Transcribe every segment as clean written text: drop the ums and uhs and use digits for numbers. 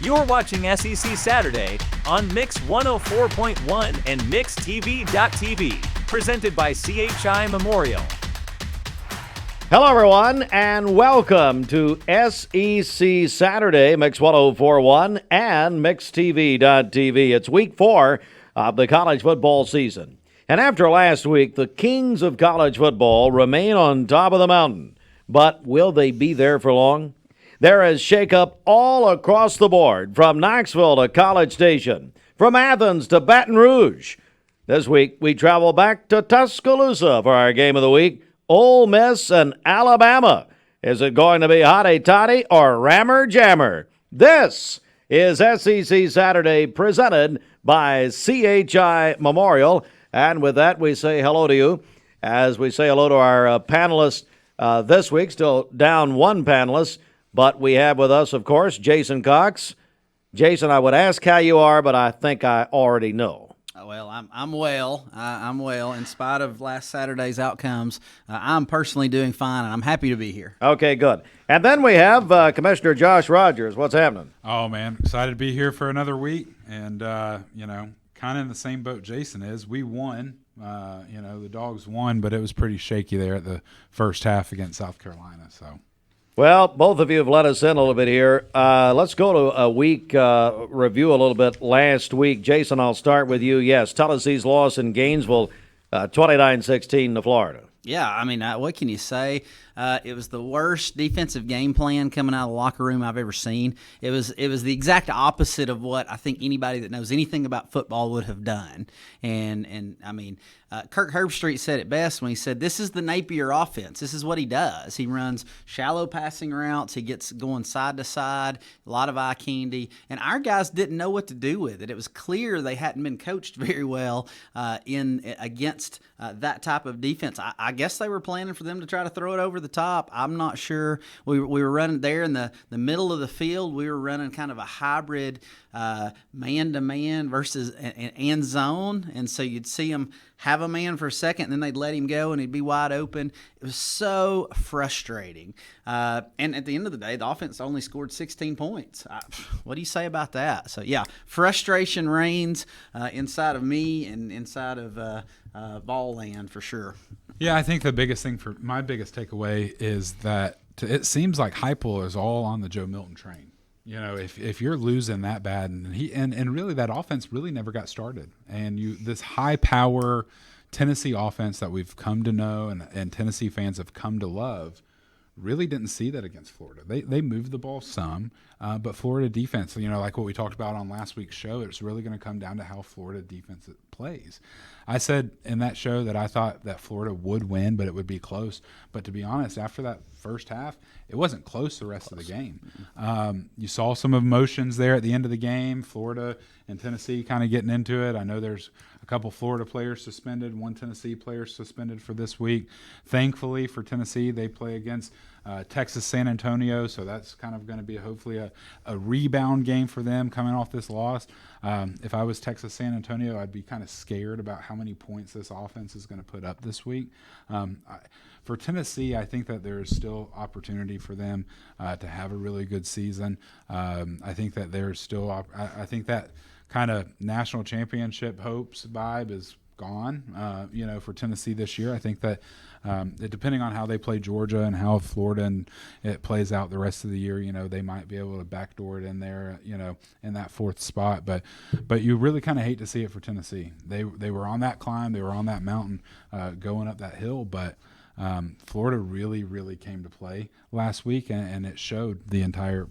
You're watching SEC Saturday on Mix 104.1 and MixTV.tv, presented by CHI Memorial. Hello, everyone, and welcome to SEC Saturday, Mix 104.1 and MixTV.tv. It's week 4 of the college football season. And after last week, the kings of college football remain on top of the mountain. But will they be there for long? There is shakeup all across the board, from Knoxville to College Station, from Athens to Baton Rouge. This week, we travel back to Tuscaloosa for our game of the week, Ole Miss and Alabama. Is it going to be hotty-toddy or rammer-jammer? This is SEC Saturday, presented by CHI Memorial. And with that, we say hello to you, as we say hello to our panelists this week. Still down one panelist. But we have with us, of course, Jason Cox. Jason, I would ask how you are, but I think I already know. Well, I'm well. I'm well. In spite of last Saturday's outcomes, I'm personally doing fine, and I'm happy to be here. Okay, good. And then we have Commissioner Josh Rogers. What's happening? Oh, man, excited to be here for another week. And, kind of in the same boat Jason is. We won. The Dogs won, but it was pretty shaky there at the first half against South Carolina, so. Well, both of you have let us in a little bit here. Let's go to a week review a little bit last week. Jason, I'll start with you. Yes, Tennessee's loss in Gainesville, 29-16 to Florida. Yeah, I mean, what can you say? It was the worst defensive game plan coming out of the locker room I've ever seen. It was the exact opposite of what I think anybody that knows anything about football would have done. And I mean, Kirk Herbstreit said it best when he said, "This is the Napier offense. This is what he does. He runs shallow passing routes. He gets going side to side, a lot of eye candy, and our guys didn't know what to do with it. It was clear they hadn't been coached very well against that type of defense. I guess they were planning for them to try to throw it over the top. I'm not sure. We were running there in the middle of the field. We were running kind of a hybrid man-to-man versus and zone, and so you'd see them have a man for a second, and then they'd let him go, and he'd be wide open. It was so frustrating. And at the end of the day, the offense only scored 16 points. What do you say about that? So, yeah, frustration reigns inside of me and inside of ball land for sure. Yeah, I think the biggest thing for my biggest takeaway is that it seems like Heupel is all on the Joe Milton train. You know, if you're losing that bad, and really that offense really never got started, and this high power Tennessee offense that we've come to know and Tennessee fans have come to love, really didn't see that against Florida. They moved the ball some, but Florida defense, like what we talked about on last week's show, it's really going to come down to how Florida defense plays. I said in that show that I thought that Florida would win, but it would be close. But to be honest, after that first half, it wasn't close the rest of the game. You saw some emotions there at the end of the game, Florida and Tennessee kind of getting into it. I know there's a couple Florida players suspended, one Tennessee player suspended for this week. Thankfully for Tennessee, they play against Texas San Antonio, so that's kind of going to be hopefully a rebound game for them coming off this loss. If I was Texas San Antonio, I'd be kind of scared about how many points this offense is going to put up this week. For Tennessee, I think that there is still opportunity for them to have a really good season. I think that there's still I think that kind of national championship hopes vibe is gone, for Tennessee this year. I think that depending on how they play Georgia and how Florida and it plays out the rest of the year, they might be able to backdoor it in there, in that fourth spot. But you really kind of hate to see it for Tennessee. They were on that climb, they were on that mountain, going up that hill, but Florida really, really came to play last week, and it showed the entire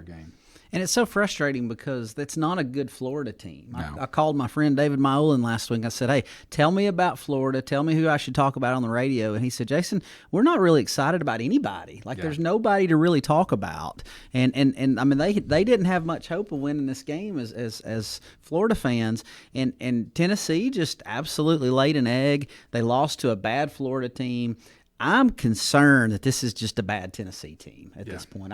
game. And it's so frustrating because that's not a good Florida team. No. I called my friend David Myolan last week. I said, "Hey, tell me about Florida. Tell me who I should talk about on the radio." And he said, "Jason, we're not really excited about anybody. There's nobody to really talk about." And I mean, they didn't have much hope of winning this game as Florida fans. And Tennessee just absolutely laid an egg. They lost to a bad Florida team. I'm concerned that this is just a bad Tennessee team at this point.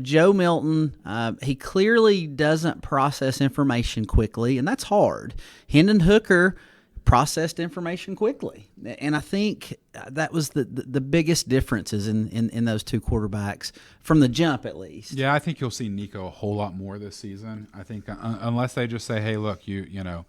Joe Milton, he clearly doesn't process information quickly, and that's hard. Hendon Hooker processed information quickly. And I think that was the biggest differences in those two quarterbacks from the jump, at least. Yeah, I think you'll see Nico a whole lot more this season. I think unless they just say, hey, look, you know,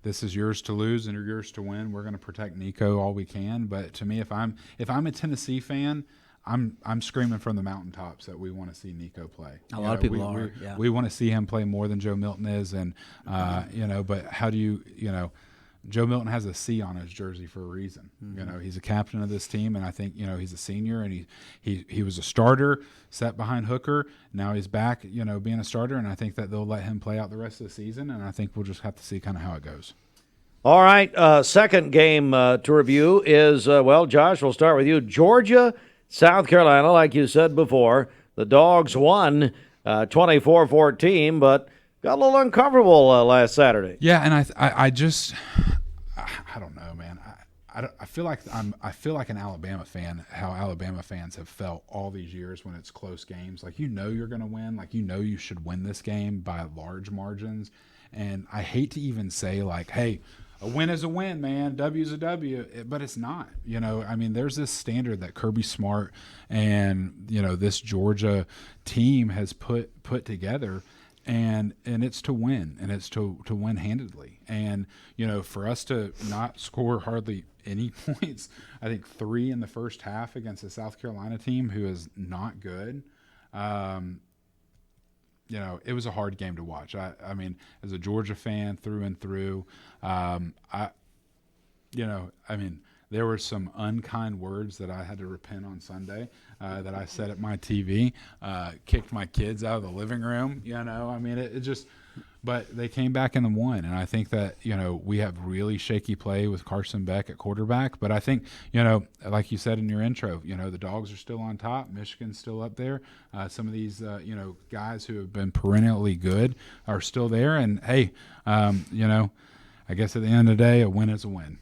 this is yours to lose and yours to win. We're going to protect Nico all we can. But to me, if I'm a Tennessee fan, I'm screaming from the mountaintops that we want to see Nico play. A lot of people are. We want to see him play more than Joe Milton is, and you know. But how do you know? Joe Milton has a C on his jersey for a reason. Mm-hmm. You know, he's a captain of this team, and I think, you know, he's a senior, and he was a starter, sat behind Hooker. Now he's back, you know, being a starter, and I think that they'll let him play out the rest of the season, and I think we'll just have to see kind of how it goes. All right, second game to review is, well, Josh, we'll start with you. Georgia, South Carolina, like you said before, the Dogs won 24-14, but got a little uncomfortable last Saturday. Yeah, and I just I don't know, man. I feel like an Alabama fan. How Alabama fans have felt all these years when it's close games. Like, you know you're going to win. Like, you know you should win this game by large margins. And I hate to even say, like, hey, a win is a win, man. W is a W, but it's not. You know, I mean, there's this standard that Kirby Smart and, you know, this Georgia team has put together. And it's to win, and it's to win handedly. And, you know, for us to not score hardly any points, I think 3 in the first half against a South Carolina team who is not good, you know, it was a hard game to watch. I mean, as a Georgia fan through and through, there were some unkind words that I had to repent on Sunday that I said at my TV, kicked my kids out of the living room. You know, I mean, it just – but they came back and won. And I think that, you know, we have really shaky play with Carson Beck at quarterback. But I think, you know, like you said in your intro, you know, the Dogs are still on top. Michigan's still up there. Some of these, you know, guys who have been perennially good are still there. And, hey, you know, I guess at the end of the day, a win is a win.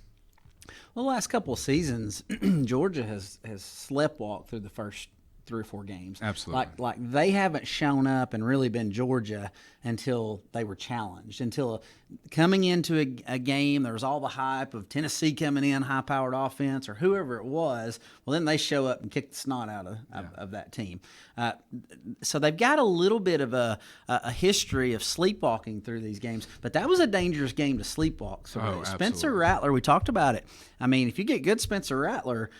Well, the last couple of seasons, Georgia has sleptwalked through the first 3 or 4 games. Absolutely. Like they haven't shown up and really been Georgia until they were challenged. Until coming into a game, there was all the hype of Tennessee coming in, high-powered offense, or whoever it was. Well, then they show up and kick the snot out of that team. So they've got a little bit of a history of sleepwalking through these games. But that was a dangerous game to sleepwalk. So Spencer Rattler, we talked about it. I mean, if you get good Spencer Rattler,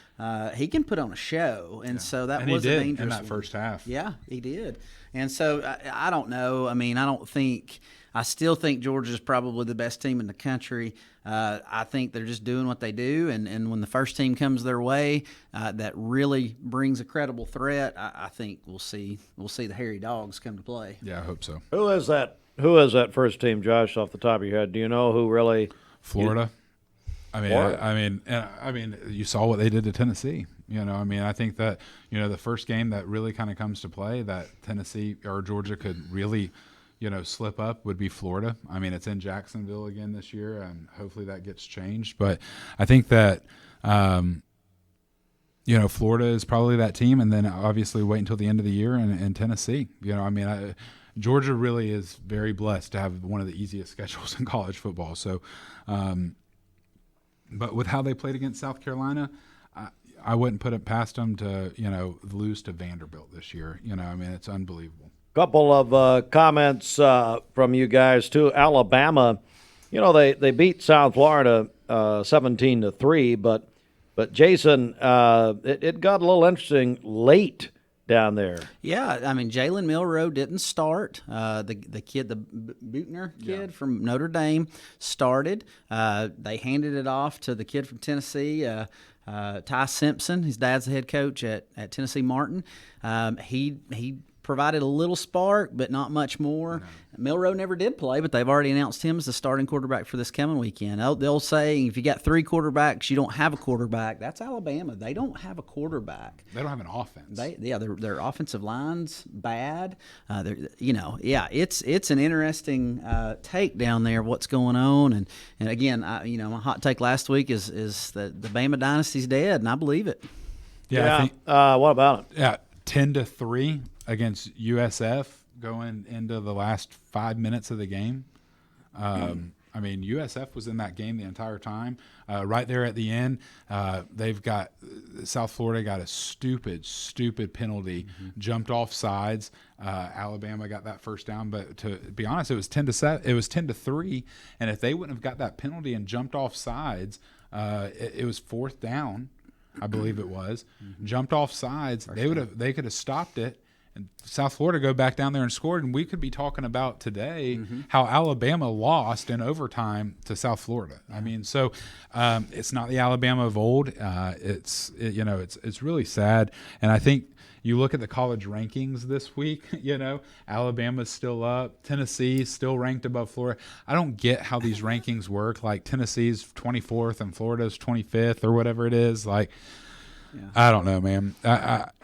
he can put on a show. And so that was a dangerous in that first half. Yeah, he did. And so I don't know. I mean, I still think Georgia's probably the best team in the country. I think they're just doing what they do, and when the first team comes their way, that really brings a credible threat. I think we'll see the Hairy Dogs come to play. Yeah, I hope so. Who is that first team, Josh, off the top of your head? Do you know who really? Florida. I mean, you saw what they did to Tennessee. You know, I mean, I think that, you know, the first game that really kind of comes to play that Tennessee or Georgia could really, you know, slip up would be Florida. I mean, it's in Jacksonville again this year, and hopefully that gets changed. But I think that, you know, Florida is probably that team, and then obviously wait until the end of the year in Tennessee. You know, I mean, Georgia really is very blessed to have one of the easiest schedules in college football. So, but with how they played against South Carolina, I wouldn't put it past them to, you know, lose to Vanderbilt this year. You know, I mean, it's unbelievable. Couple of comments from you guys too. Alabama, you know, they beat South Florida 17-3, but Jason, it got a little interesting late down there. Yeah, I mean, Jalen Milroe didn't start. The kid, the Buchner kid from Notre Dame, started. They handed it off to the kid from Tennessee, Ty Simpson. His dad's the head coach at Tennessee Martin. He provided a little spark, but not much more. No. Milroe never did play, but they've already announced him as the starting quarterback for this coming weekend. They'll say if you got 3 quarterbacks, you don't have a quarterback. That's Alabama. They don't have a quarterback. They don't have an offense. Their offensive line's bad. It's an interesting take down there of what's going on. And again, my hot take last week is that the Bama dynasty's dead, and I believe it. Yeah. I think, what about it? Yeah, 10-3 against USF going into the last 5 minutes of the game. I mean, USF was in that game the entire time. Right there at the end, they've got South Florida got a stupid penalty, jumped off sides. Alabama got that first down, but to be honest, it was 10-7. It was 10-3, and if they wouldn't have got that penalty and jumped off sides, it was fourth down, I believe it was. Jumped off sides, they could have stopped it. And South Florida go back down there and scored, and we could be talking about today how Alabama lost in overtime to South Florida. I mean, so it's not the Alabama of old. It's really sad, and I think you look at the college rankings this week. Alabama's still up, Tennessee's still ranked above Florida. I don't get how these rankings work. Like Tennessee's 24th and Florida's 25th or whatever it is. Like. Yeah. I don't know, man.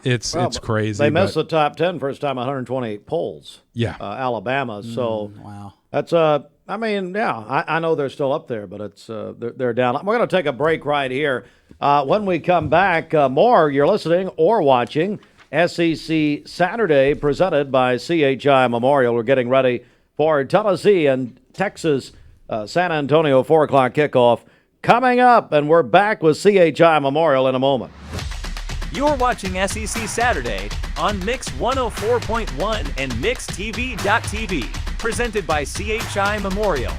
It's crazy. They missed the top 10 first time 128 polls. Yeah, Alabama. So wow, that's I mean, yeah, I know they're still up there, but it's they're down. We're going to take a break right here. When we come back, more. You're listening or watching SEC Saturday, presented by CHI Memorial. We're getting ready for Tennessee and Texas, San Antonio 4:00 kickoff. Coming up, and we're back with CHI Memorial in a moment. You're watching SEC Saturday on Mix 104.1 and MixTV.tv, presented by CHI Memorial.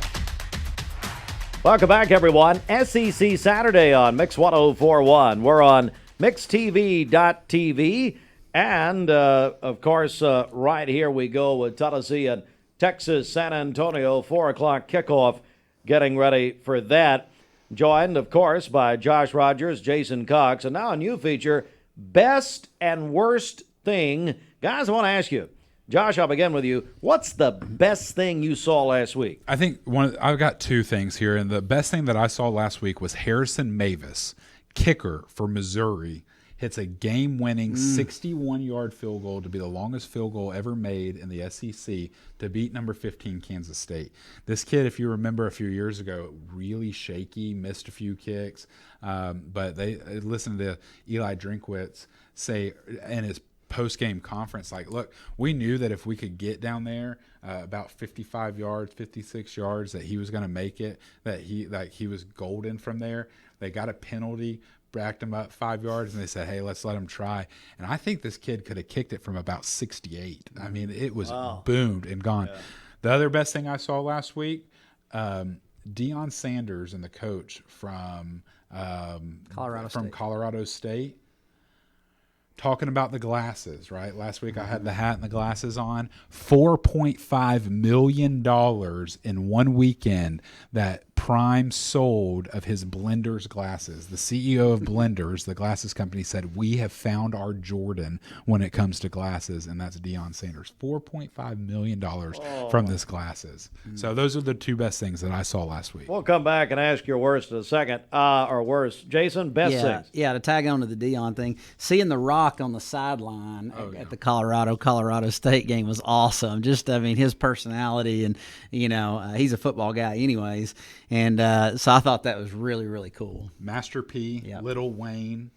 Welcome back, everyone. SEC Saturday on Mix 104.1. We're on MixTV.tv, and, of course, right here we go with Tennessee and Texas, San Antonio, 4:00 kickoff, getting ready for that. Joined, of course, by Josh Rogers, Jason Cox, and now a new feature, Best and Worst Thing. Guys, I want to ask you, Josh, I'll begin with you. What's the best thing you saw last week? I think I've got two things here, and the best thing that I saw last week was Harrison Mavis, kicker for Missouri, hits a game-winning 61-yard field goal to be the longest field goal ever made in the SEC to beat number 15 Kansas State. This kid, if you remember a few years ago, really shaky, missed a few kicks, but they listened to Eli Drinkwitz say in his post-game conference, like, look, we knew that if we could get down there about 55 yards, 56 yards, that he was going to make it, that he was golden from there. They got a penalty, backed him up 5 yards, and they said, hey, let's let him try. And I think this kid could have kicked it from about 68. I mean, it was boomed and gone. Yeah. The other best thing I saw last week, Deion Sanders and the coach from Colorado State, talking about the glasses, right? Last week I had the hat and the glasses on. $4.5 million in one weekend that Prime sold of his Blenders glasses. The CEO of Blenders, the glasses company, said, we have found our Jordan when it comes to glasses, and that's Deion Sanders. $4.5 million from this glasses. So those are the two best things that I saw last week. We'll come back and ask your worst in a second, or worst. Jason, best things. Yeah, to tag on to the Deion thing, seeing The Rock on the sideline at the Colorado State game was awesome. Just, I mean, his personality, and, he's a football guy anyways. And so I thought that was really, really cool. Master P, Lil Wayne,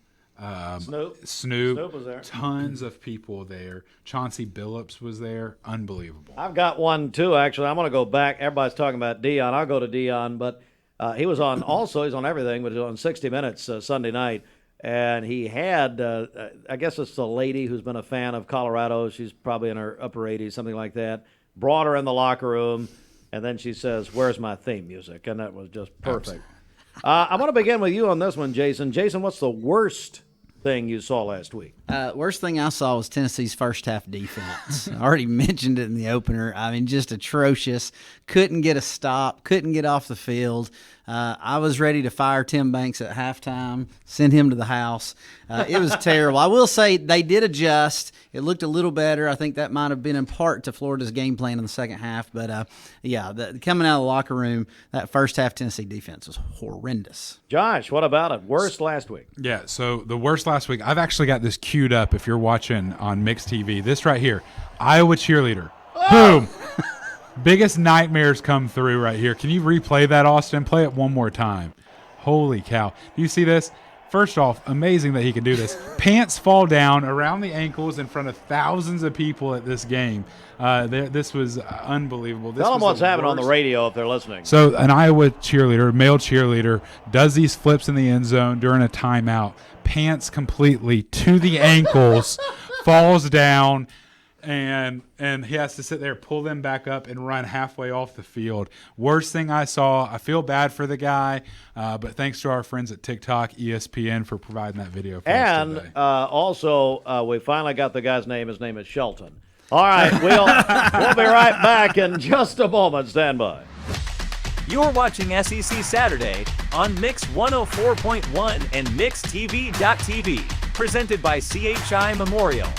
Snoop was there. Tons of people there. Chauncey Billups was there. Unbelievable. I've got one, too, actually. I'm going to go back. Everybody's talking about Deion. I'll go to Deion, but he was on also. He's on everything, but he's on 60 Minutes Sunday night. And he had, I guess it's a lady who's been a fan of Colorado. She's probably in her upper 80s, something like that. Brought her in the locker room. And then she says, where's my theme music? And that was just perfect. I'm going to begin with you on this one, Jason. Jason, what's the worst thing you saw last week? Worst thing I saw was Tennessee's first half defense. I already mentioned it in the opener. I mean, just atrocious. Couldn't get a stop. Couldn't get off the field. I was ready to fire Tim Banks at halftime, send him to the house. It was terrible. I will say they did adjust. It looked a little better. I think that might have been in part to Florida's game plan in the second half. But, coming out of the locker room, that first half Tennessee defense was horrendous. Josh, what about it? Worst last week? Yeah, so the worst last week, I've actually got this queued up if you're watching on Mix TV. This right here, Iowa cheerleader. Boom. Biggest nightmares come through right here. Can you replay that, Austin? Play it one more time. Holy cow. Do you see this? First off, amazing that he can do this. Pants fall down around the ankles in front of thousands of people at this game. This was unbelievable. Tell them what's happening on the radio if they're listening. So an Iowa cheerleader, male cheerleader, does these flips in the end zone during a timeout. Pants completely to the ankles, falls down, and he has to sit there, pull them back up, and run halfway off the field. Worst thing I saw. I feel bad for the guy, but thanks to our friends at TikTok, ESPN, for providing that video for us today. And also, we finally got the guy's name. His name is Shelton. All right, we'll be right back in just a moment. Stand by. You're watching SEC Saturday on Mix 104.1 and MixTV.tv, presented by CHI Memorial.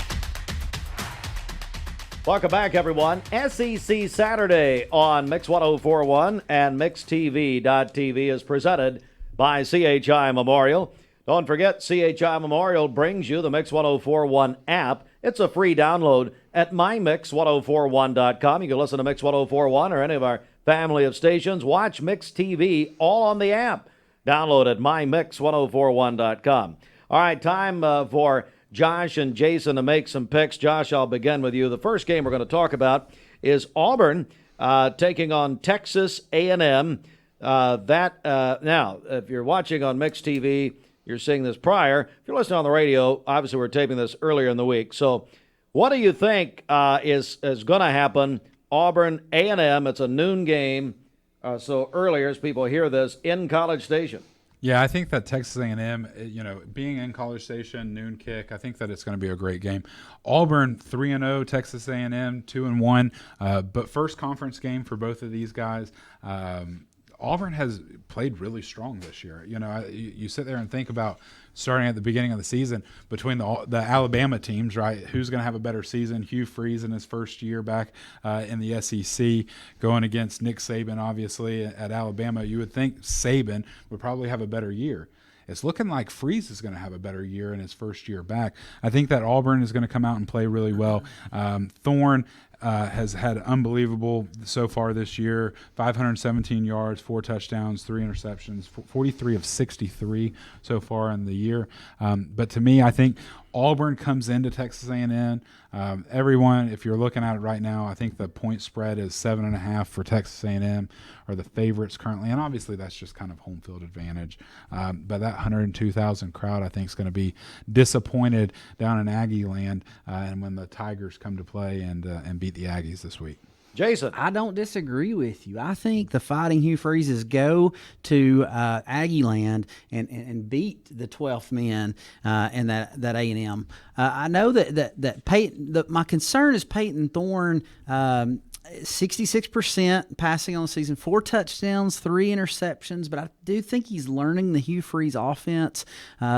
Welcome back, everyone. SEC Saturday on Mix 104.1 and MixTV.tv is presented by CHI Memorial. Don't forget, CHI Memorial brings you the Mix 104.1 app. It's a free download at mymix1041.com. You can listen to Mix 104.1 or any of our family of stations. Watch Mix TV all on the app. Download at mymix1041.com. All right, time for Josh and Jason to make some picks. Josh, I'll begin with you. The first game we're going to talk about is Auburn taking on Texas A&M. Now, if you're watching on Mix TV, you're seeing this prior. If you're listening on the radio, obviously we're taping this earlier in the week. So what do you think is going to happen? Auburn A&M, it's a noon game. So earlier, as people hear this, in College Station. Yeah, I think that Texas A&M, being in College Station, noon kick, I think that it's going to be a great game. Auburn 3-0, Texas A&M 2-1, but first conference game for both of these guys. Auburn has played really strong this year. You sit there and think about starting at the beginning of the season between the Alabama teams, right? Who's going to have a better season? Hugh Freeze in his first year back in the SEC, going against Nick Saban, obviously, at Alabama. You would think Saban would probably have a better year. It's looking like Freeze is going to have a better year in his first year back. I think that Auburn is going to come out and play really well. Thorne has had unbelievable so far this year, 517 yards, 4 touchdowns, 3 interceptions, 43 of 63 so far in the year. But to me, I think Auburn comes into Texas A&M. Everyone, if you're looking at it right now, I think the point spread is 7.5 for Texas A&M, are the favorites currently, and obviously that's just kind of home field advantage. But that 102,000 crowd, I think, is going to be disappointed down in Aggie land, and when the Tigers come to play and beat the Aggies this week. Jason. I don't disagree with you. I think the Fighting Hugh Freezes go to Aggie land and beat the 12th men and that A&M. I know that Peyton. My concern is Peyton Thorne. 66% passing on the season, 4 touchdowns, 3 interceptions, but I do think he's learning the Hugh Freeze offense,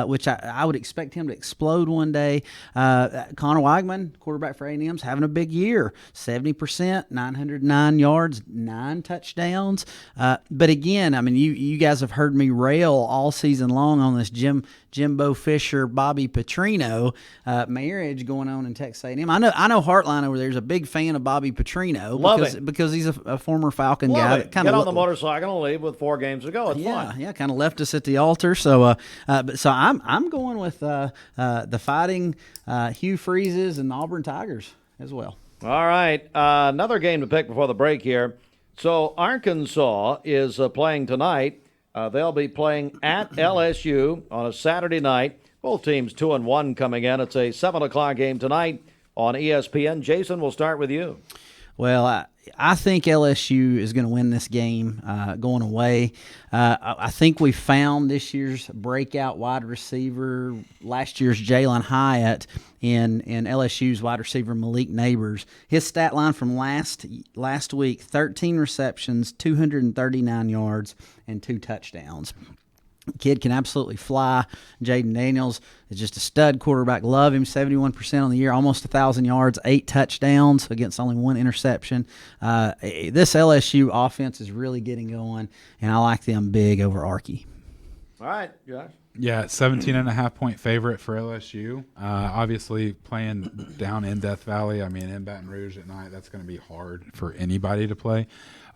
which I would expect him to explode one day. Connor Weigman, quarterback for A&M, is having a big year, 70%, 909 yards, 9 touchdowns. But again, I mean, you guys have heard me rail all season long on this Jimbo Fisher, Bobby Petrino marriage going on in Texas A&M. I know Heartline over there is a big fan of Bobby Petrino because he's a former Falcon guy. That kind of get on the motorcycle and leave with 4 games to go. It's fun. Yeah, kind of left us at the altar. So, so I'm going with the Fighting Hugh Freezes and Auburn Tigers as well. All right, another game to pick before the break here. So Arkansas is playing tonight. They'll be playing at LSU on a Saturday night. Both teams 2-1 coming in. It's a 7:00 game tonight on ESPN. Jason, we'll start with you. Well, I think LSU is going to win this game going away. I think we found this year's breakout wide receiver, last year's Jalen Hyatt, in LSU's wide receiver Malik Neighbors. His stat line from last week, 13 receptions, 239 yards, and 2 touchdowns. Kid can absolutely fly. Jaden Daniels is just a stud quarterback. Love him. 71% on the year, almost 1,000 yards, 8 touchdowns against only 1 interception. This LSU offense is really getting going, and I like them big over Arky. All right, Josh. Yeah, 17.5-point favorite for LSU. Obviously, playing down in Death Valley, I mean, in Baton Rouge at night, that's going to be hard for anybody to play.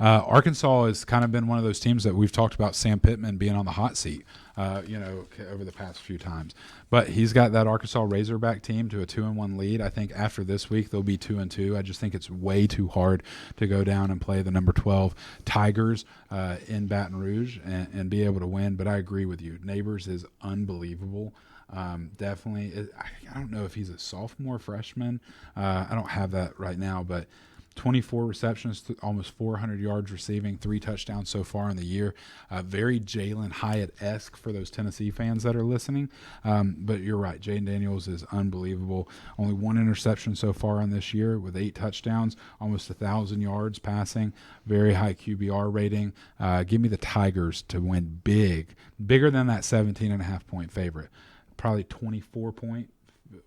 Arkansas has kind of been one of those teams that we've talked about Sam Pittman being on the hot seat, over the past few times. But he's got that Arkansas Razorback team to a 2-1 lead. I think after this week, they'll be 2-2. I just think it's way too hard to go down and play the number 12 Tigers in Baton Rouge and be able to win. But I agree with you. Neighbors is unbelievable. Definitely. I don't know if he's a sophomore, freshman. I don't have that right now, but 24 receptions, almost 400 yards receiving, 3 touchdowns so far in the year. Very Jalen Hyatt-esque for those Tennessee fans that are listening. But you're right, Jaden Daniels is unbelievable. Only 1 interception so far in this year with 8 touchdowns, almost 1,000 yards passing, very high QBR rating. Give me the Tigers to win bigger than that 17.5-point favorite. Probably 24-point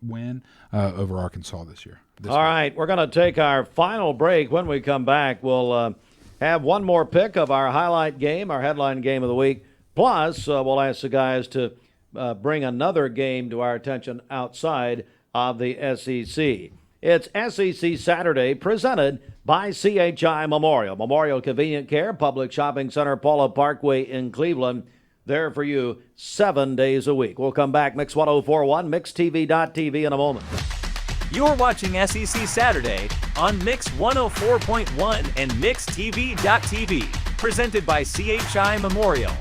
win over Arkansas this year. All right, we're going to take our final break. When we come back, we'll have one more pick of our highlight game, our headline game of the week. Plus, we'll ask the guys to bring another game to our attention outside of the SEC. It's SEC Saturday, presented by CHI Memorial. Memorial Convenient Care, Public Shopping Center, Paula Parkway in Cleveland. There for you 7 days a week. We'll come back, Mix 104.1, MixTV.tv in a moment. You're watching SEC Saturday on Mix 104.1 and MixTV.tv, presented by CHI Memorial.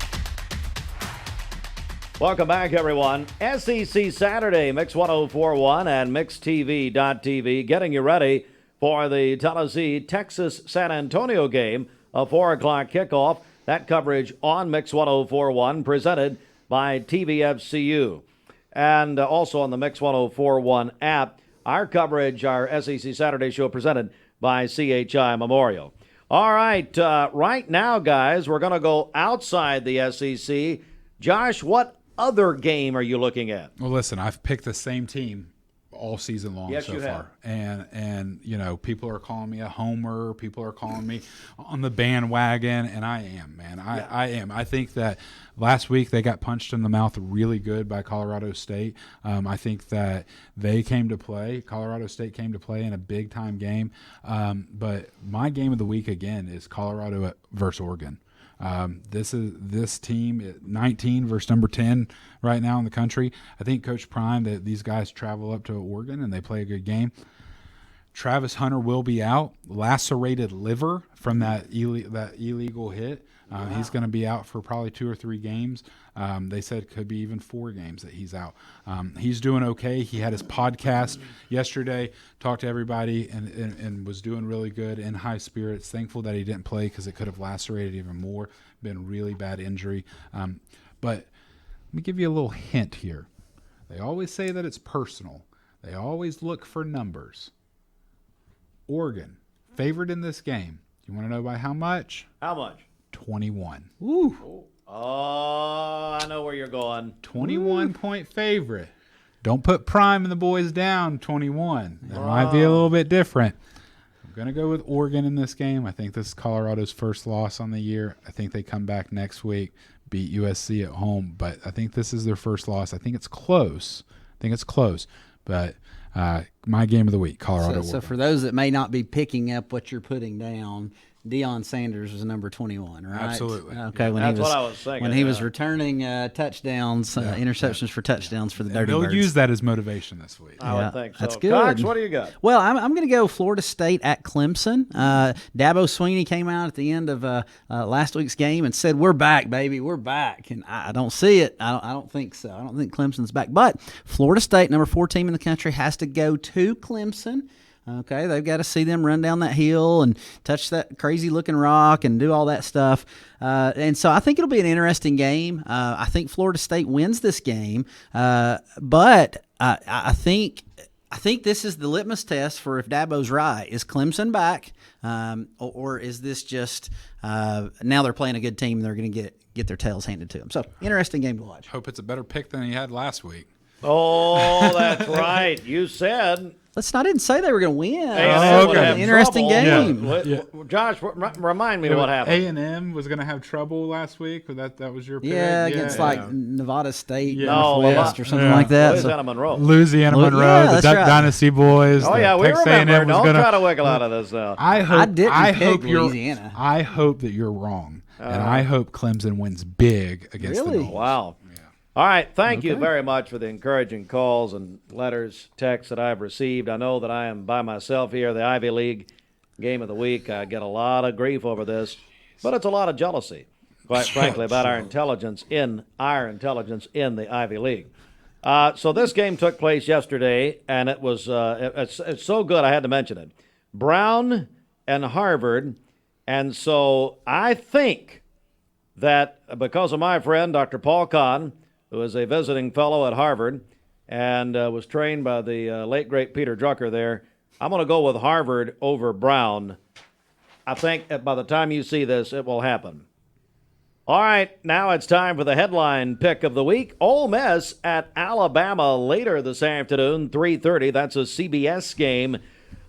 Welcome back, everyone. SEC Saturday, Mix 104.1 and MixTV.tv, getting you ready for the Tennessee-Texas San Antonio game, a 4 o'clock kickoff. That coverage on Mix 104.1, presented by TVFCU. And also on the Mix 104.1 app, our coverage, our SEC Saturday show, presented by CHI Memorial. All right, right now, guys, we're going to go outside the SEC. Josh, what other game are you looking at? Well, listen, I've picked the same team all season long Yes, so you far. have. And people are calling me a homer. People are calling me on the bandwagon, and I am, man. I am. I think that last week they got punched in the mouth really good by Colorado State. I think that they came to play. Colorado State came to play in a big-time game. But my game of the week, again, is Colorado versus Oregon. This team, 19 versus number 10 right now in the country. I think Coach Prime, that these guys travel up to Oregon and they play a good game. Travis Hunter will be out, lacerated liver from that illegal hit. He's going to be out for probably 2 or 3 games. They said it could be even 4 games that he's out. He's doing okay. He had his podcast yesterday, talked to everybody, and was doing really good, in high spirits. Thankful that he didn't play because it could have lacerated even more. Been a really bad injury. But let me give you a little hint here. They always say that it's personal. They always look for numbers. Oregon, favored in this game. You want to know by how much? How much? 21. Ooh. Oh, I know where you're going. 21-point favorite. Don't put Prime and the boys down 21. That might be a little bit different. I'm going to go with Oregon in this game. I think this is Colorado's first loss on the year. I think they come back next week, beat USC at home. But I think this is their first loss. I think it's close. But my game of the week, Colorado. So for those that may not be picking up what you're putting down, Deion Sanders was number 21, right? Absolutely. Okay, That's what I was thinking. When he was returning touchdowns, interceptions for touchdowns for the Dirty They'll Birds. use that as motivation this week. I would think so. That's good. Cox, what do you got? Well, I'm going to go Florida State at Clemson. Dabo Swinney came out at the end of last week's game and said, "We're back, baby, we're back." And I don't see it. I don't think so. I don't think Clemson's back. But Florida State, number 4 team in the country, has to go to Clemson. Okay, they've got to see them run down that hill and touch that crazy-looking rock and do all that stuff. And so I think it'll be an interesting game. I think Florida State wins this game, but I think this is the litmus test for if Dabo's right. Is Clemson back, or is this just now they're playing a good team and they're going to get their tails handed to them? So interesting game to watch. Hope it's a better pick than he had last week. Oh, that's right. You said I didn't say they were going to win. A&M would okay. have Interesting trouble. game. Yeah. Josh, remind me what happened. A&M was going to have trouble last week. That was your pick? Yeah, against Nevada State, Yeah. Northwest, or something Yeah. like that. Louisiana Monroe. Louisiana Monroe, yeah, the that's Duck right. Dynasty boys. Oh, the yeah, we Texas remember. A&M was Don't gonna, try to wiggle out of this now. I didn't pick you're- Louisiana. I hope that you're wrong, and I hope Clemson wins big against Really? the Noles. Wow. All right. Thank you very much for the encouraging calls and letters, texts that I've received. I know that I am by myself here, the Ivy League Game of the Week. I get a lot of grief over this, but it's a lot of jealousy, quite frankly, about our intelligence in the Ivy League. So this game took place yesterday, and it was it's so good I had to mention it. Brown and Harvard, and so I think that because of my friend, Dr. Paul Kahn, who is a visiting fellow at Harvard and was trained by the late, great Peter Drucker there, I'm going to go with Harvard over Brown. I think that by the time you see this, it will happen. All right, now it's time for the headline pick of the week. Ole Miss at Alabama later this afternoon, 3:30. That's a CBS game.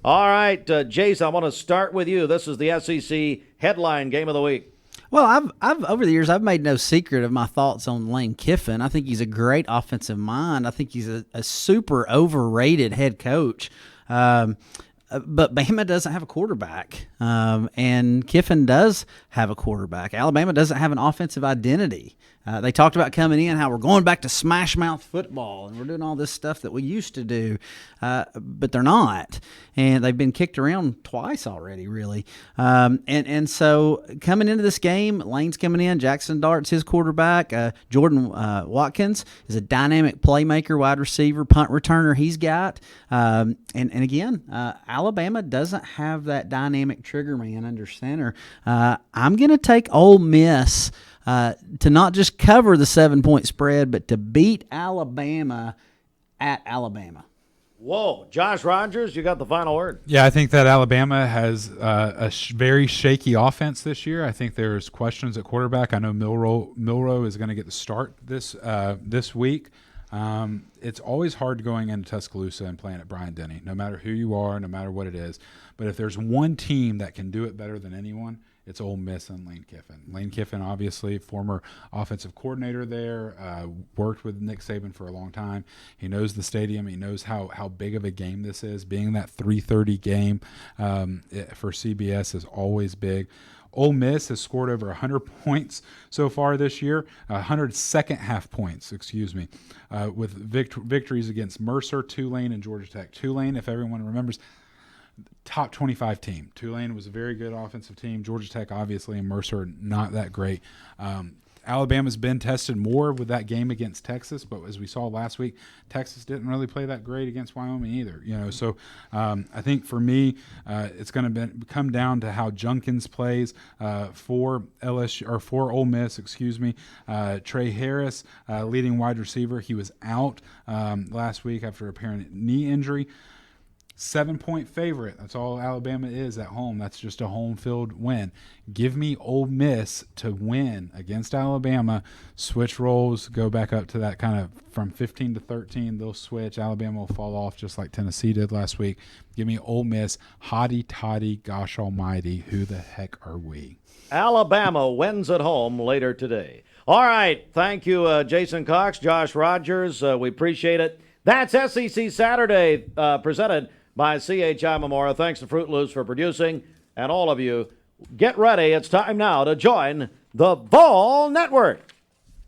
All right, Jason, I want to start with you. This is the SEC headline game of the week. Well, I've over the years I've made no secret of my thoughts on Lane Kiffin. I think he's a great offensive mind. I think he's a super overrated head coach. But Bama doesn't have a quarterback, and Kiffin does have a quarterback. Alabama doesn't have an offensive identity. They talked about coming in, how we're going back to smash mouth football, and we're doing all this stuff that we used to do, but they're not. And they've been kicked around twice already, really. And so coming into this game, Lane's coming in, Jackson Dart's his quarterback. Jordan Watkins is a dynamic playmaker, wide receiver, punt returner he's got. And again, Alabama doesn't have that dynamic trigger man under center. I'm going to take Ole Miss to not just cover the 7-point spread, but to beat Alabama at Alabama. Whoa, Josh Rogers, you got the final word. Yeah, I think that Alabama has a very shaky offense this year. I think there's questions at quarterback. I know Milroe is going to get the start this week. It's always hard going into Tuscaloosa and playing at Bryant-Denny, no matter who you are, no matter what it is. But if there's one team that can do it better than anyone, it's Ole Miss and Lane Kiffin. Lane Kiffin, obviously, former offensive coordinator there, worked with Nick Saban for a long time. He knows the stadium. He knows how big of a game this is. Being that 3:30 game for CBS is always big. Ole Miss has scored over 100 points so far this year, 100 second-half points, with victories against Mercer, Tulane, and Georgia Tech. Tulane, if everyone remembers, top 25 team. Tulane was a very good offensive team. Georgia Tech, obviously, and Mercer, not that great. Alabama's been tested more with that game against Texas, but as we saw last week, Texas didn't really play that great against Wyoming either. So I think for me, it's going to come down to how Junkins plays for LSU or for Ole Miss. Trey Harris, leading wide receiver, he was out last week after apparent knee injury. 7-point favorite. That's all Alabama is at home. That's just a home field win. Give me Ole Miss to win against Alabama. Switch roles, go back up to that kind of from 15 to 13. They'll switch. Alabama will fall off just like Tennessee did last week. Give me Ole Miss. Hotty toddy, gosh almighty, who the heck are we? Alabama wins at home later today. All right. Thank you, Jason Cox, Josh Rogers. We appreciate it. That's SEC Saturday presented by CHI Memorial. Thanks to Fruit Loops for producing. And all of you, get ready. It's time now to join the Vol Network.